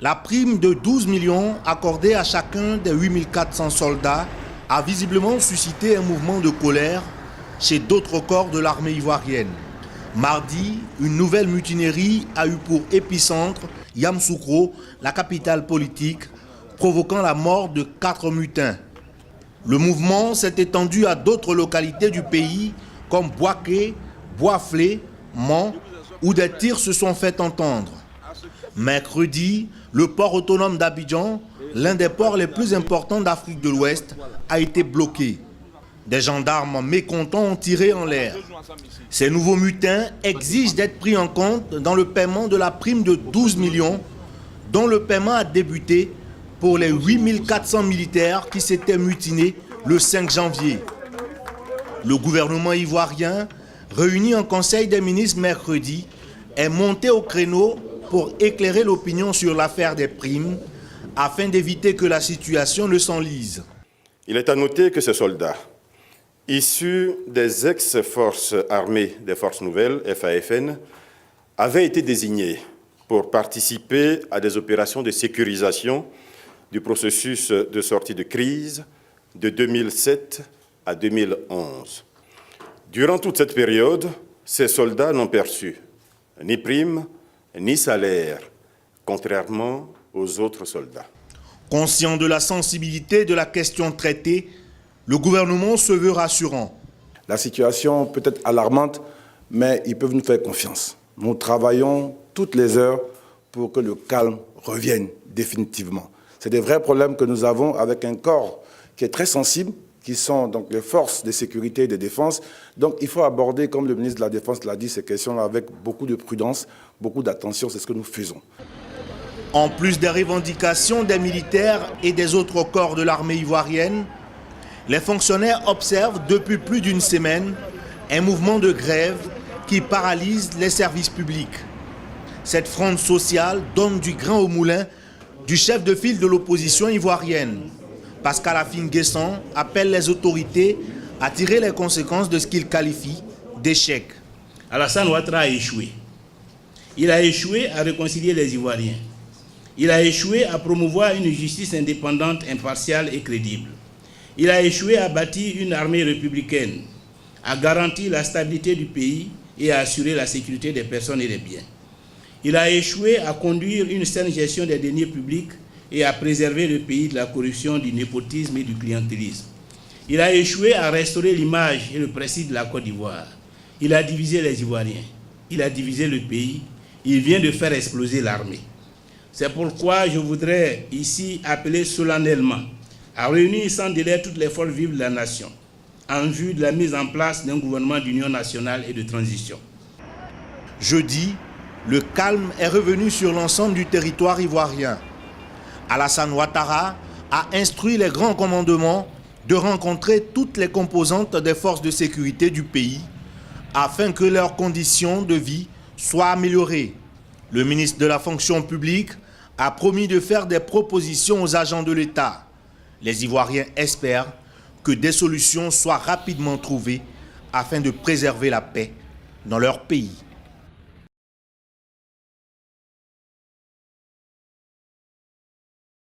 La prime de 12 millions accordée à chacun des 8400 soldats a visiblement suscité un mouvement de colère chez d'autres corps de l'armée ivoirienne. Mardi, une nouvelle mutinerie a eu pour épicentre Yamoussoukro, la capitale politique, provoquant la mort de 4 mutins. Le mouvement s'est étendu à d'autres localités du pays comme Boaké, Boaflé, Mans, où des tirs se sont fait entendre. Mercredi, le port autonome d'Abidjan, l'un des ports les plus importants d'Afrique de l'Ouest, a été bloqué. Des gendarmes mécontents ont tiré en l'air. Ces nouveaux mutins exigent d'être pris en compte dans le paiement de la prime de 12 millions, dont le paiement a débuté pour les 8400 militaires qui s'étaient mutinés le 5 janvier. Le gouvernement ivoirien, réuni en Conseil des ministres mercredi, est monté au créneau pour éclairer l'opinion sur l'affaire des primes, afin d'éviter que la situation ne s'enlise. Il est à noter que ces soldats, issus des ex-forces armées des Forces Nouvelles, FAFN, avaient été désignés pour participer à des opérations de sécurisation du processus de sortie de crise de 2007 à 2011. Durant toute cette période, ces soldats n'ont perçu ni prime, ni salaire, contrairement aux autres soldats. Conscient de la sensibilité de la question traitée, le gouvernement se veut rassurant. La situation peut être alarmante, mais ils peuvent nous faire confiance. Nous travaillons toutes les heures pour que le calme revienne définitivement. C'est des vrais problèmes que nous avons avec un corps qui est très sensible, qui sont donc les forces de sécurité et de défense. Donc il faut aborder, comme le ministre de la Défense l'a dit, ces questions-là avec beaucoup de prudence, beaucoup d'attention. C'est ce que nous faisons. En plus des revendications des militaires et des autres corps de l'armée ivoirienne, les fonctionnaires observent depuis plus d'une semaine un mouvement de grève qui paralyse les services publics. Cette fronde sociale donne du grain au moulin du chef de file de l'opposition ivoirienne. Pascal Afin-Guesson appelle les autorités à tirer les conséquences de ce qu'il qualifie d'échec. Alassane Ouattara a échoué. Il a échoué à réconcilier les Ivoiriens. Il a échoué à promouvoir une justice indépendante, impartiale et crédible. Il a échoué à bâtir une armée républicaine, à garantir la stabilité du pays et à assurer la sécurité des personnes et des biens. Il a échoué à conduire une saine gestion des deniers publics et à préserver le pays de la corruption, du népotisme et du clientélisme. Il a échoué à restaurer l'image et le prestige de la Côte d'Ivoire. Il a divisé les Ivoiriens. Il a divisé le pays. Il vient de faire exploser l'armée. C'est pourquoi je voudrais ici appeler solennellement à réunir sans délai toutes les forces vives de la nation en vue de la mise en place d'un gouvernement d'union nationale et de transition. Jeudi, le calme est revenu sur l'ensemble du territoire ivoirien. Alassane Ouattara a instruit les grands commandements de rencontrer toutes les composantes des forces de sécurité du pays afin que leurs conditions de vie soient améliorées. Le ministre de la fonction publique a promis de faire des propositions aux agents de l'État. Les Ivoiriens espèrent que des solutions soient rapidement trouvées afin de préserver la paix dans leur pays.